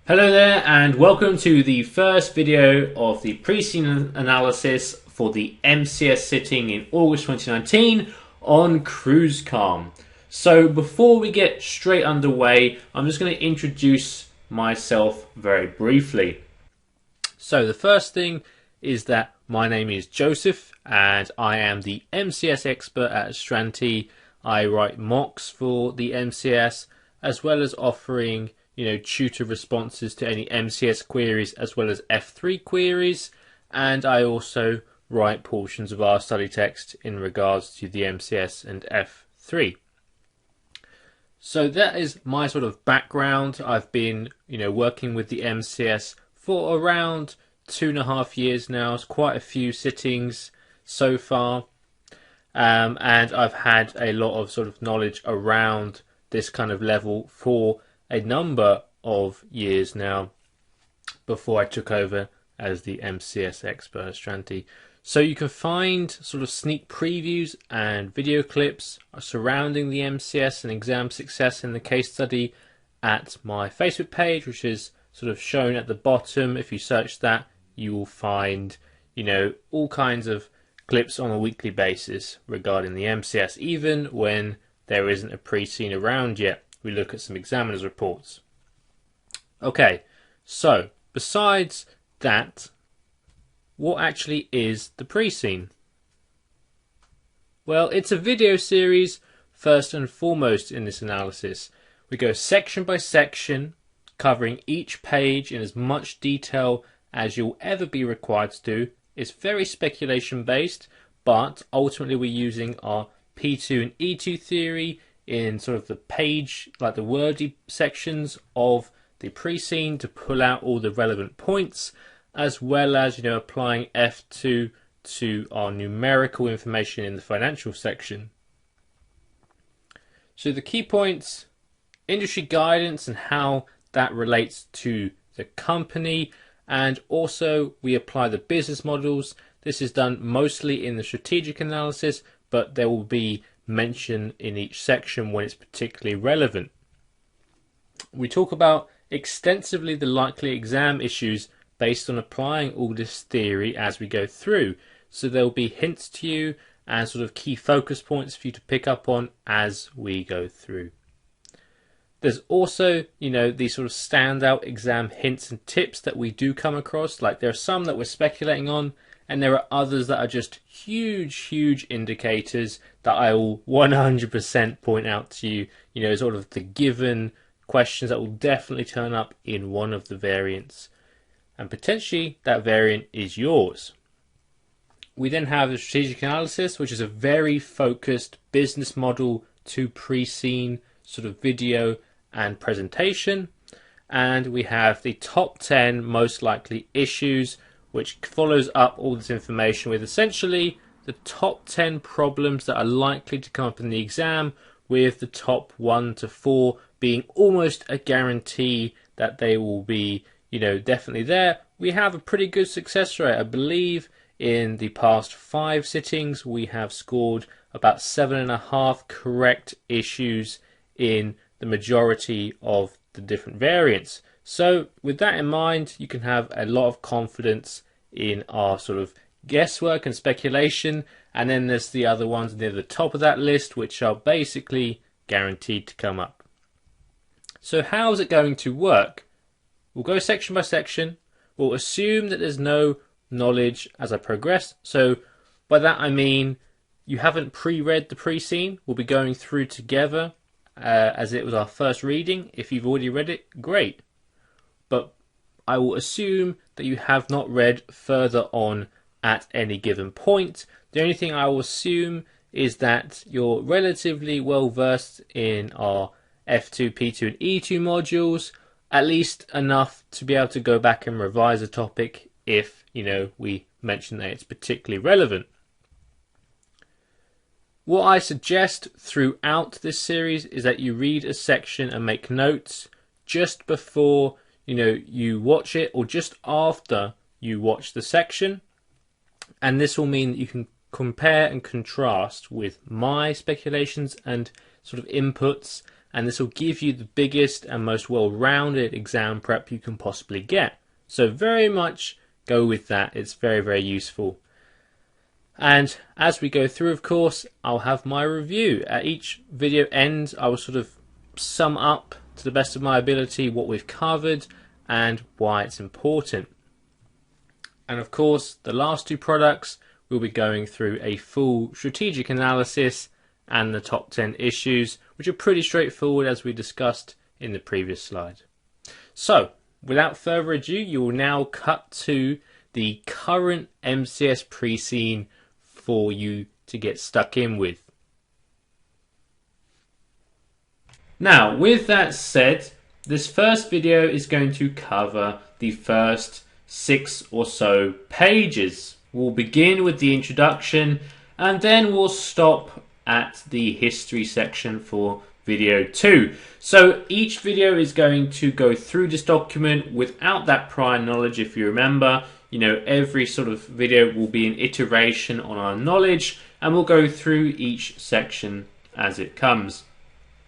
Hello there and welcome to the first video of the pre-scene analysis for the MCS sitting in August 2019 on Cruisecalm. So before we get straight underway, I'm just going to introduce myself very briefly. So the first thing is that my name is Joseph and I am the MCS expert at Astranti. I write mocks for the MCS as well as offering tutor responses to any MCS queries as well as F3 queries, and I also write portions of our study text in regards to the MCS and F3. So that is my sort of background. I've been working with the MCS for around 2.5 years now. It's quite a few sittings so far, and I've had a lot of sort of knowledge around this kind of level for a number of years now before I took over as the MCS expert at Astranti. So you can find sort of sneak previews and video clips surrounding the MCS and exam success in the case study at my Facebook page, which is sort of shown at the bottom. If you search that, you will find all kinds of clips on a weekly basis regarding the MCS, even when there isn't a pre-scene around yet. We look at some examiners' reports. Okay, so besides that, what actually is the pre-scene? Well, it's a video series first and foremost in this analysis. We go section by section, covering each page in as much detail as you'll ever be required to do. It's very speculation based, but ultimately we're using our P2 and E2 theory in sort of the page, like the wordy sections of the pre-scene to pull out all the relevant points, as well as applying F2 to our numerical information in the financial section. So the key points: industry guidance and how that relates to the company, and also we apply the business models. This is done mostly in the strategic analysis, but there will be mention in each section when it's particularly relevant. We talk about extensively the likely exam issues based on applying all this theory as we go through. So there will be hints to you and sort of key focus points for you to pick up on as we go through. There's also, these sort of standout exam hints and tips that we do come across. Like there are some that we're speculating on, and there are others that are just huge indicators that I will 100% point out to you, sort of the given questions that will definitely turn up in one of the variants. And potentially that variant is yours. We then have the strategic analysis, which is a very focused business model to pre-scene sort of video and presentation. And we have the top 10 most likely issues, which follows up all this information with essentially the top 10 problems that are likely to come up in the exam, with the top 1 to 4 being almost a guarantee that they will be, definitely there. We have a pretty good success rate. I believe in the past 5 sittings we have scored about 7.5 correct issues in the majority of the different variants. So with that in mind, you can have a lot of confidence in our sort of guesswork and speculation. And then there's the other ones near the top of that list, which are basically guaranteed to come up. So how is it going to work? We'll go section by section. We'll assume that there's no knowledge as I progress. So by that I mean you haven't pre-read the pre-scene. We'll be going through together as it was our first reading. If you've already read it, great. But I will assume that you have not read further on at any given point. The only thing I will assume is that you're relatively well versed in our F2, P2 and E2 modules, at least enough to be able to go back and revise a topic if, we mention that it's particularly relevant. What I suggest throughout this series is that you read a section and make notes just before you watch it or just after you watch the section, and this will mean that you can compare and contrast with my speculations and sort of inputs and this will give you the biggest and most well-rounded exam prep you can possibly get. So very much go with that. It's very, very useful. And as we go through, of course, I'll have my review. At each video end, I will sort of sum up to the best of my ability what we've covered and why it's important. And of course, the last two products, we'll be going through a full strategic analysis and the top 10 issues, which are pretty straightforward as we discussed in the previous slide. So, without further ado, you will now cut to the current MCS pre-scene for you to get stuck in with. Now, with that said, this first video is going to cover the first 6 or so pages. We'll begin with the introduction and then we'll stop at the history section for video 2. So each video is going to go through this document without that prior knowledge. If you remember, every sort of video will be an iteration on our knowledge, and we'll go through each section as it comes.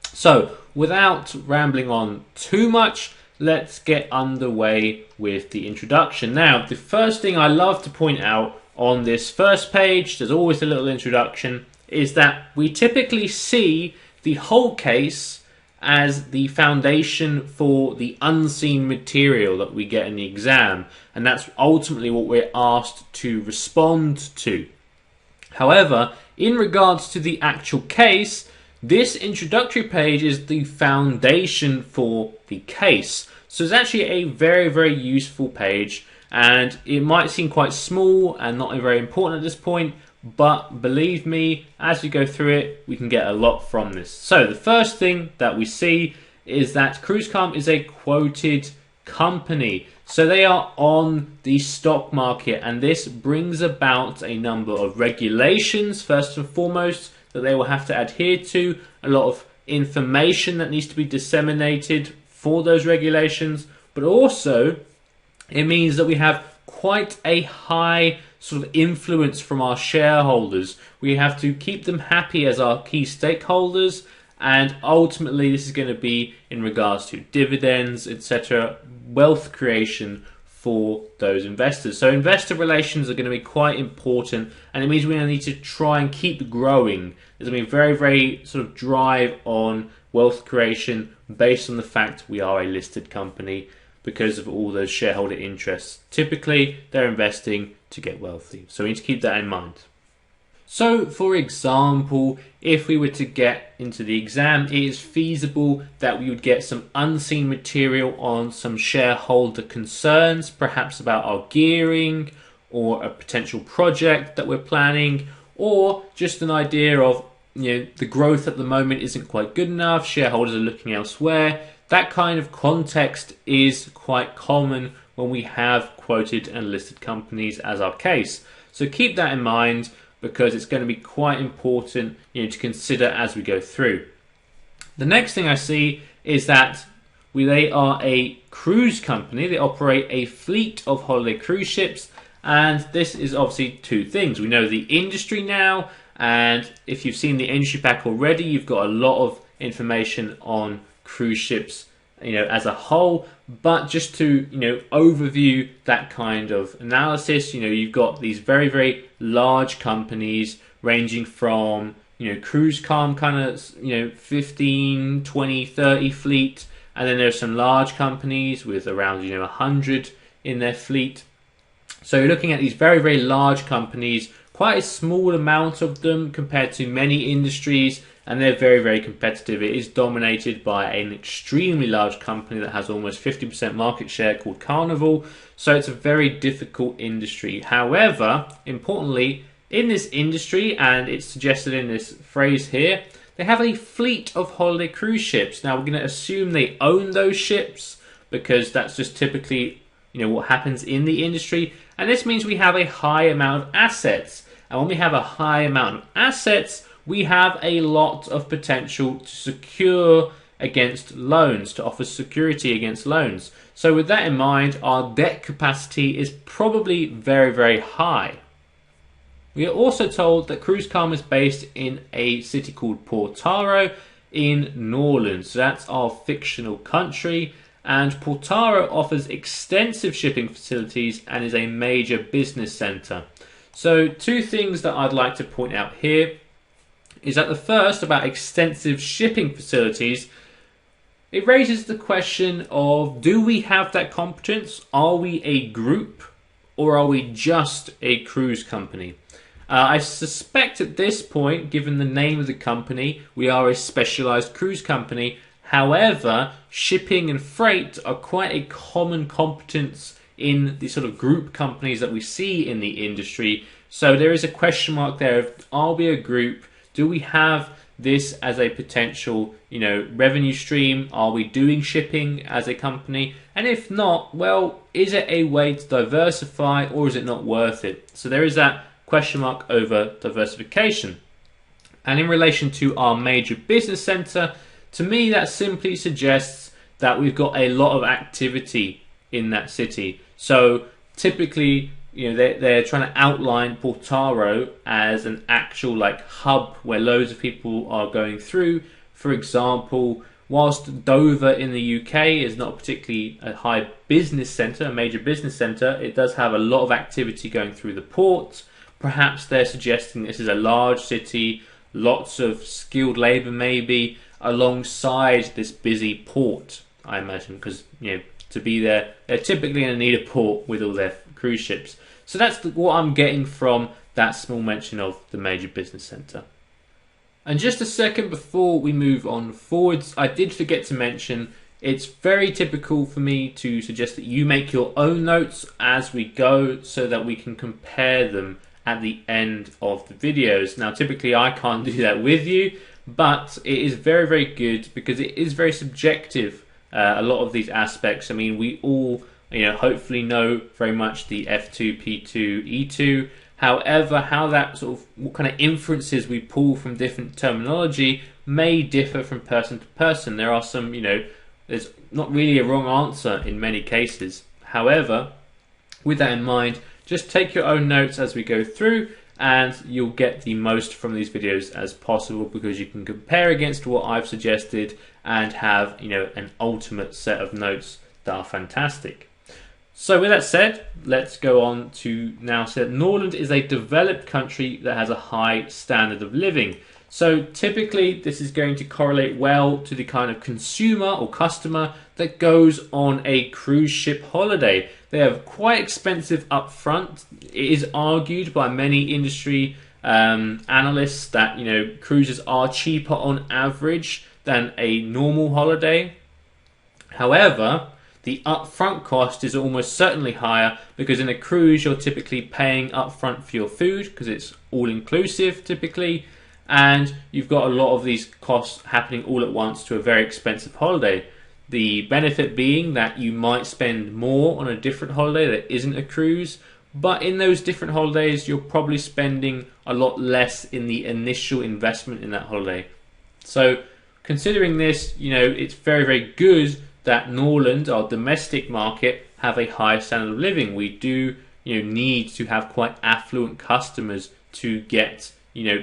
So without rambling on too much, let's get underway with the introduction. Now, the first thing I love to point out on this first page, there's always a little introduction, is that we typically see the whole case as the foundation for the unseen material that we get in the exam, and that's ultimately what we're asked to respond to. However, in regards to the actual case, this introductory page is the foundation for the case. So it's actually a very, very useful page, and it might seem quite small and not very important at this point, but believe me, as we go through it, we can get a lot from this. So the first thing that we see is that Cruisecalm is a quoted company. So they are on the stock market, and this brings about a number of regulations, first and foremost, that they will have to adhere to, a lot of information that needs to be disseminated for those regulations, but also it means that we have quite a high sort of influence from our shareholders. We have to keep them happy as our key stakeholders, and ultimately this is going to be in regards to dividends, etc., wealth creation for those investors. So investor relations are going to be quite important, and it means we're going to need to try and keep growing. There's going to be very, very sort of drive on wealth creation based on the fact we are a listed company because of all those shareholder interests. Typically, they're investing to get wealthy. So we need to keep that in mind. So, for example, if we were to get into the exam, it is feasible that we would get some unseen material on some shareholder concerns, perhaps about our gearing or a potential project that we're planning, or just an idea of, the growth at the moment isn't quite good enough, shareholders are looking elsewhere. That kind of context is quite common when we have quoted and listed companies as our case. So keep that in mind, because it's going to be quite important to consider as we go through. The next thing I see is that they are a cruise company. They operate a fleet of holiday cruise ships, and this is obviously two things. We know the industry now, and if you've seen the industry pack already, you've got a lot of information on cruise ships as a whole. But just to overview that kind of analysis, you've got these very, very large companies ranging from Cruisecalm kind of 15, 20, 30 fleet, and then there's some large companies with around 100 in their fleet. So you're looking at these very, very large companies, quite a small amount of them compared to many industries, and they're very, very competitive. It is dominated by an extremely large company that has almost 50% market share called Carnival, so it's a very difficult industry. However, importantly, in this industry, and it's suggested in this phrase here, they have a fleet of holiday cruise ships. Now, we're going to assume they own those ships, because that's just typically what happens in the industry, and this means we have a high amount of assets. And when we have a high amount of assets, we have a lot of potential to secure against loans, to offer security against loans. So with that in mind, our debt capacity is probably very, very high. We are also told that Cruisecalm is based in a city called Portaro. in Norland. So that's our fictional country. And Portaro offers extensive shipping facilities and is a major business centre. So two things that I'd like to point out here is that the first, about extensive shipping facilities, it raises the question of, do we have that competence? Are we a group or are we just a cruise company? I suspect at this point, given the name of the company, we are a specialised cruise company. However, shipping and freight are quite a common competence in the sort of group companies that we see in the industry. So there is a question mark there of, are we a group? Do we have this as a potential, revenue stream? Are we doing shipping as a company? And if not, well, is it a way to diversify or is it not worth it? So there is that question mark over diversification. And in relation to our major business centre, to me that simply suggests that we've got a lot of activity in that city. So typically, they're trying to outline Portaro as an actual hub where loads of people are going through. For example, whilst Dover in the UK is not particularly a high business centre, a major business centre, it does have a lot of activity going through the port. Perhaps they're suggesting this is a large city, lots of skilled labour maybe, alongside this busy port, I imagine, because to be there, they're typically going to need a port with all their cruise ships. So that's what I'm getting from that small mention of the major business centre. And just a second before we move on forwards, I did forget to mention, it's very typical for me to suggest that you make your own notes as we go so that we can compare them at the end of the videos. Now, typically I can't do that with you, but it is very, very good because it is very subjective, a lot of these aspects. I mean, we all, hopefully know very much the F2, P2, E2. However, how that what kind of inferences we pull from different terminology may differ from person to person. There are some, there's not really a wrong answer in many cases. However, with that in mind, just take your own notes as we go through and you'll get the most from these videos as possible because you can compare against what I've suggested and have, an ultimate set of notes that are fantastic. So with that said, let's go on to now say that Norland is a developed country that has a high standard of living. So typically this is going to correlate well to the kind of consumer or customer that goes on a cruise ship holiday. They have quite expensive upfront. It is argued by many industry analysts that cruises are cheaper on average than a normal holiday. However, the upfront cost is almost certainly higher because in a cruise you're typically paying upfront for your food because it's all inclusive typically, and you've got a lot of these costs happening all at once to a very expensive holiday. The benefit being that you might spend more on a different holiday that isn't a cruise, but in those different holidays you're probably spending a lot less in the initial investment in that holiday. So considering this, it's very, very good that Norland, our domestic market, have a high standard of living. We do need to have quite affluent customers to get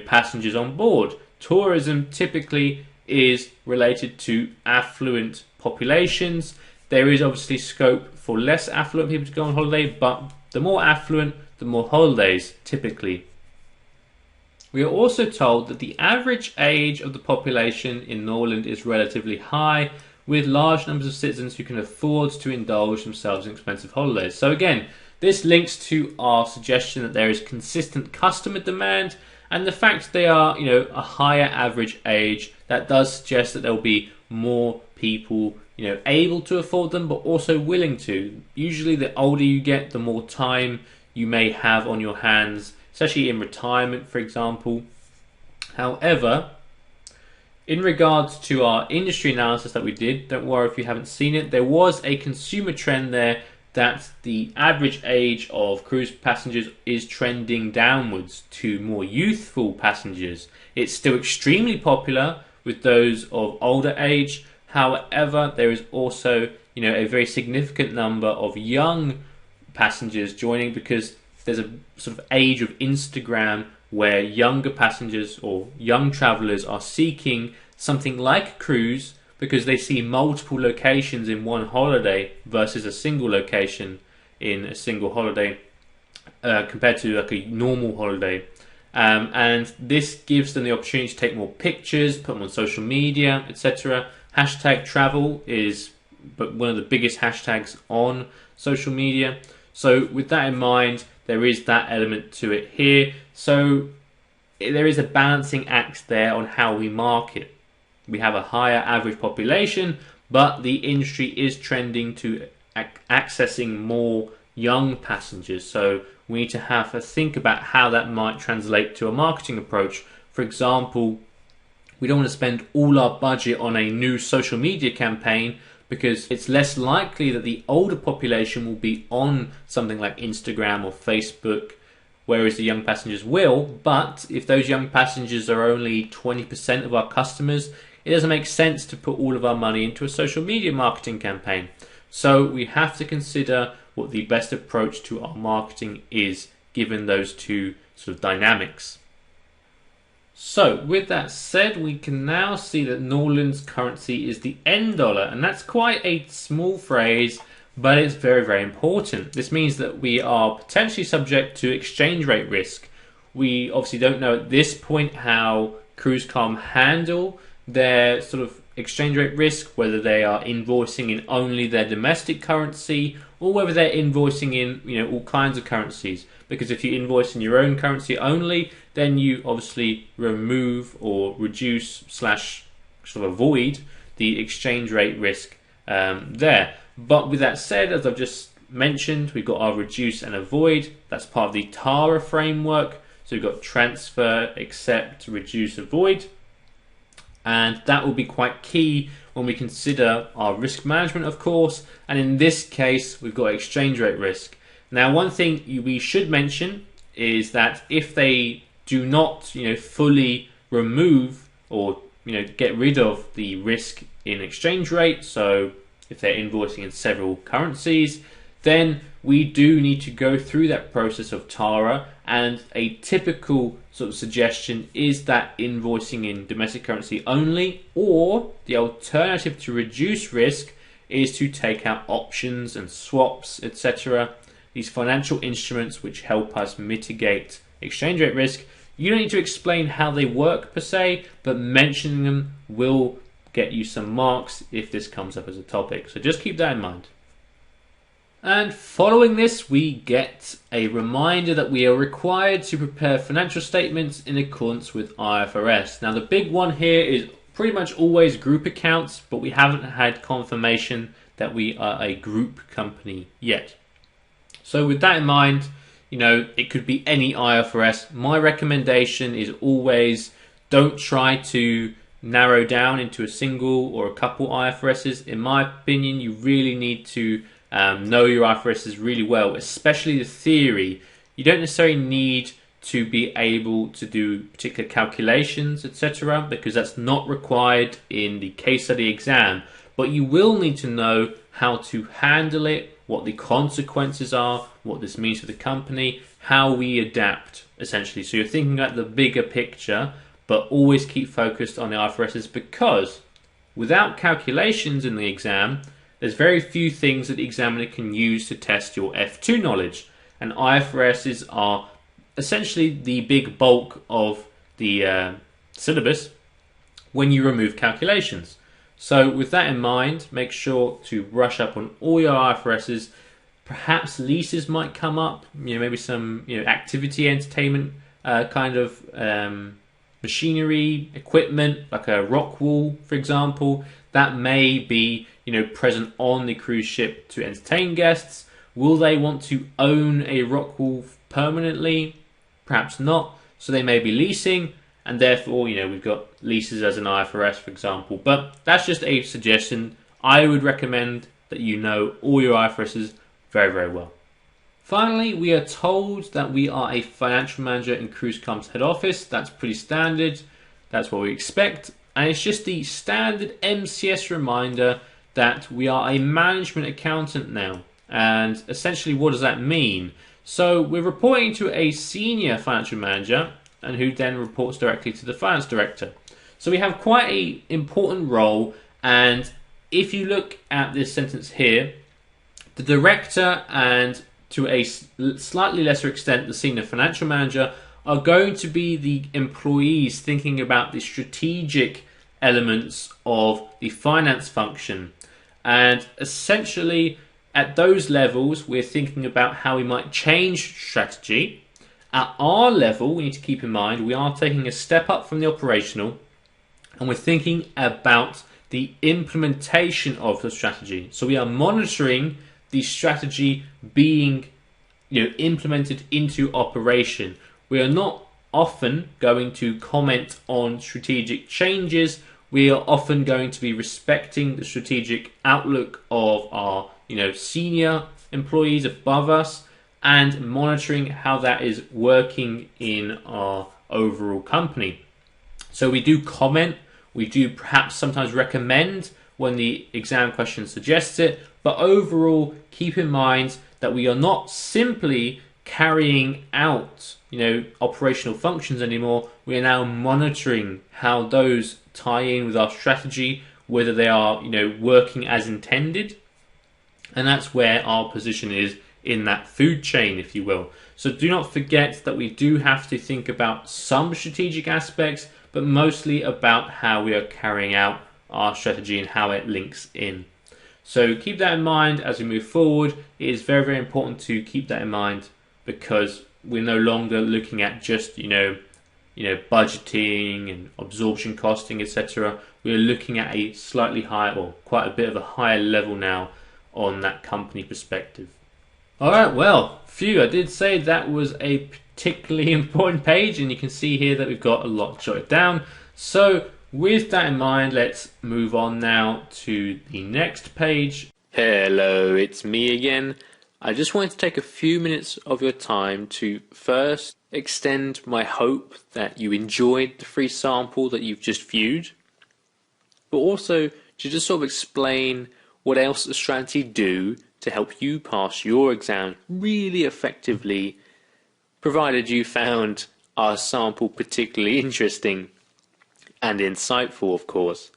passengers on board. Tourism typically is related to affluent populations. There is obviously scope for less affluent people to go on holiday, but the more affluent, the more holidays typically. We are also told that the average age of the population in Norland is relatively high, with large numbers of citizens who can afford to indulge themselves in expensive holidays. So again, this links to our suggestion that there is consistent customer demand, and the fact they are, a higher average age, that does suggest that there will be more people, able to afford them, but also willing to. Usually the older you get, the more time you may have on your hands, especially in retirement, for example. However, in regards to our industry analysis that we did, don't worry if you haven't seen it, there was a consumer trend there that the average age of cruise passengers is trending downwards to more youthful passengers. It's still extremely popular with those of older age. However, there is also, a very significant number of young passengers joining because there's a sort of age of Instagram where younger passengers or young travelers are seeking something like Cruz, because they see multiple locations in one holiday versus a single location in a single holiday, compared to like a normal holiday. And this gives them the opportunity to take more pictures, put them on social media, etc. Hashtag travel is one of the biggest hashtags on social media. So with that in mind, there is that element to it here. So there is a balancing act there on how we market. We have a higher average population, but the industry is trending to accessing more young passengers. So we need to have a think about how that might translate to a marketing approach. For example, we don't want to spend all our budget on a new social media campaign because it's less likely that the older population will be on something like Instagram or Facebook, whereas the young passengers will. But if those young passengers are only 20% of our customers, it doesn't make sense to put all of our money into a social media marketing campaign. So we have to consider what the best approach to our marketing is, given those two sort of dynamics. So with that said, we can now see that Norland's currency is the N dollar, and that's quite a small phrase, but it's very, very important. This means that we are potentially subject to exchange rate risk. We obviously don't know at this point how Cruisecalm handle their sort of exchange rate risk, whether they are invoicing in only their domestic currency or whether they're invoicing in all kinds of currencies. Because if you invoice in your own currency only, then you obviously remove or reduce / sort of avoid the exchange rate risk there. But with that said, as I've just mentioned, we've got our reduce and avoid. That's part of the TARA framework. So we've got transfer, accept, reduce, avoid. And that will be quite key when we consider our risk management, of course. And in this case, we've got exchange rate risk. Now, one thing we should mention is that if they do not, fully remove or, get rid of the risk in exchange rate, so if they're invoicing in several currencies, then we do need to go through that process of TARA. And a typical sort of suggestion is that invoicing in domestic currency only, or the alternative to reduce risk is to take out options and swaps, etc. These financial instruments which help us mitigate exchange rate risk. You don't need to explain how they work per se, but mentioning them will get you some marks if this comes up as a topic. So just keep that in mind. And following this, we get a reminder that we are required to prepare financial statements in accordance with IFRS. Now, the big one here is pretty much always group accounts, but we haven't had confirmation that we are a group company yet. So with that in mind, it could be any IFRS. My recommendation is always don't try to narrow down into a single or a couple IFRSs. In my opinion, you really need to know your IFRSs really well, especially the theory. You don't necessarily need to be able to do particular calculations, etc., because that's not required in the case study exam. But you will need to know how to handle it, what the consequences are, what this means for the company, how we adapt, essentially. So you're thinking about the bigger picture, but always keep focused on the IFRSs, because without calculations in the exam, there's very few things that the examiner can use to test your F2 knowledge. And IFRSs are essentially the big bulk of the syllabus when you remove calculations. So with that in mind, make sure to brush up on all your IFRSs. Perhaps leases might come up, maybe some activity entertainment kind of machinery, equipment, like a rock wall, for example, that may be present on the cruise ship to entertain guests. Will they want to own a rock wall permanently? Perhaps not. So they may be leasing, and therefore, we've got leases as an IFRS, for example. But that's just a suggestion. I would recommend that you know all your IFRSs very, very well. Finally, we are told that we are a financial manager in Cruisecalm's head office. That's pretty standard. That's what we expect. And it's just the standard MCS reminder that we are a management accountant now. And essentially, what does that mean? So we're reporting to a senior financial manager, and who then reports directly to the finance director. So we have quite an important role, and if you look at this sentence here, the director and to a slightly lesser extent the senior financial manager are going to be the employees thinking about the strategic elements of the finance function. And essentially at those levels we're thinking about how we might change strategy. At our level, we need to keep in mind we are taking a step up from the operational and we're thinking about the implementation of the strategy. So we are monitoring the strategy being implemented into operation. We are not often going to comment on strategic changes. We are often going to be respecting the strategic outlook of our senior employees above us and monitoring how that is working in our overall company. So we do comment, we do perhaps sometimes recommend when the exam question suggests it, but overall keep in mind that we are not simply carrying out operational functions anymore. We are now monitoring how those tie in with our strategy, whether they are working as intended, and that's where our position is in that food chain, if you will. So do not forget that we do have to think about some strategic aspects, but mostly about how we are carrying out our strategy and how it links in. So keep that in mind as we move forward. It is very, very important to keep that in mind because we're no longer looking at just budgeting and absorption costing, etc. We're looking at a slightly higher, or quite a bit of a higher level now on that company perspective. Alright, well, I did say that was a particularly important page, and you can see here that we've got a lot jotted down. So with that in mind, let's move on now to the next page. Hello, it's me again. I just wanted to take a few minutes of your time to first extend my hope that you enjoyed the free sample that you've just viewed, but also to just sort of explain what else the strategy do to help you pass your exam really effectively, provided you found our sample particularly interesting and insightful, of course.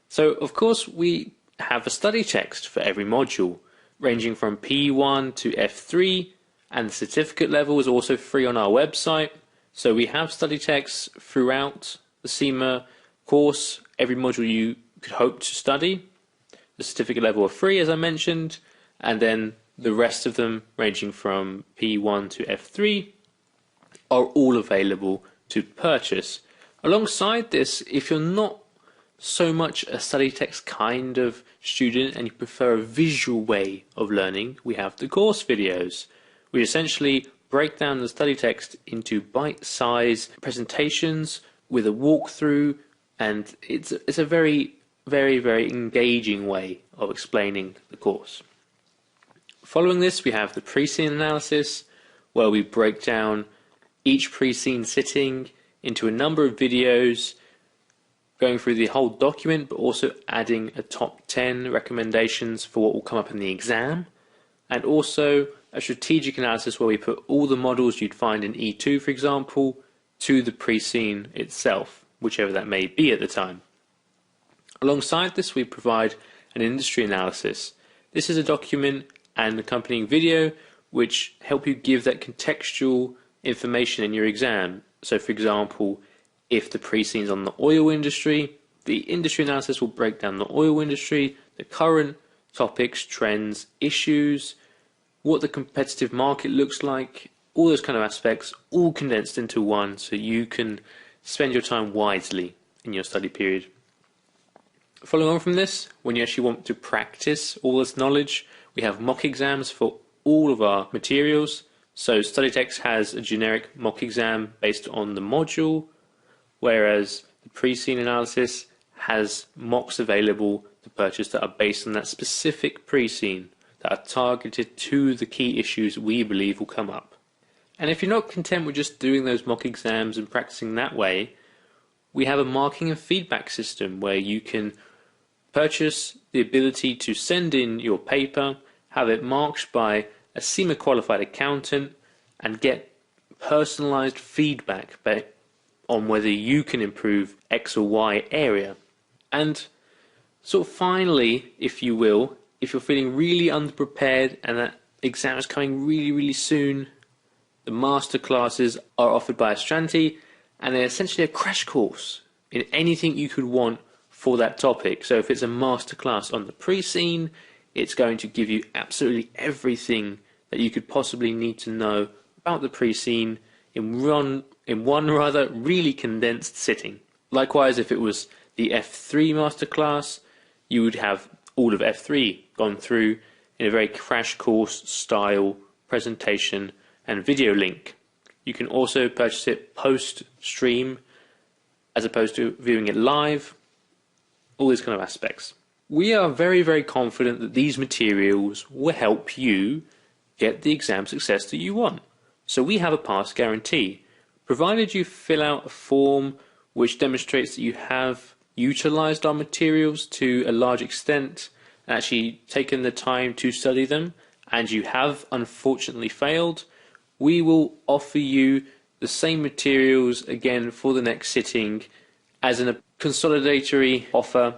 So, of course, we have a study text for every module, ranging from P1 to F3, and the certificate level is also free on our website. So we have study texts throughout the CIMA course, every module you could hope to study. The certificate level are free, as I mentioned, and then the rest of them, ranging from P1 to F3, are all available to purchase. Alongside this, if you're not so much a study text kind of student and you prefer a visual way of learning, we have the course videos. We essentially break down the study text into bite-sized presentations with a walkthrough, and it's a very, very, very engaging way of explaining the course. Following this, we have the pre-scene analysis, where we break down each pre-scene sitting into a number of videos, going through the whole document, but also adding a top 10 recommendations for what will come up in the exam, and also a strategic analysis where we put all the models you'd find in E2, for example, to the pre-scene itself, whichever that may be at the time. Alongside this, we provide an industry analysis. This is a document and accompanying video which help you give that contextual information in your exam. So, for example, if the pre-scene is on the oil industry, the industry analysis will break down the oil industry, the current topics, trends, issues, what the competitive market looks like, all those kind of aspects, all condensed into one so you can spend your time wisely in your study period. Following on from this, when you actually want to practice all this knowledge, we have mock exams for all of our materials. So StudyText has a generic mock exam based on the module, whereas the pre-scene analysis has mocks available to purchase that are based on that specific pre-scene, that are targeted to the key issues we believe will come up. And if you're not content with just doing those mock exams and practicing that way, we have a marking and feedback system where you can purchase the ability to send in your paper, have it marked by a CIMA qualified accountant, and get personalized feedback on whether you can improve X or Y area. And sort of finally, if you will, if you're feeling really underprepared and that exam is coming really soon, the masterclasses are offered by Astranti, and they're essentially a crash course in anything you could want for that topic. So if it's a masterclass on the pre-scene, it's going to give you absolutely everything that you could possibly need to know about the pre-scene in one rather really condensed sitting. Likewise, if it was the F3 masterclass, you would have all of F3 gone through in a very crash course style presentation and video link. You can also purchase it post-stream as opposed to viewing it live, all these kind of aspects. We are very confident that these materials will help you get the exam success that you want. So we have a pass guarantee. Provided you fill out a form which demonstrates that you have utilised our materials to a large extent and actually taken the time to study them, and you have unfortunately failed, we will offer you the same materials again for the next sitting as a consolidatory offer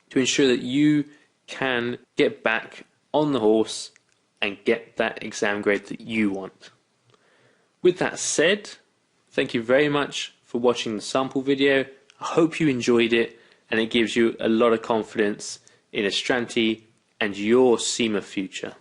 to ensure that you can get back on the horse and get that exam grade that you want. With that said, thank you very much for watching the sample video. I hope you enjoyed it and it gives you a lot of confidence in Astranti and your CIMA future.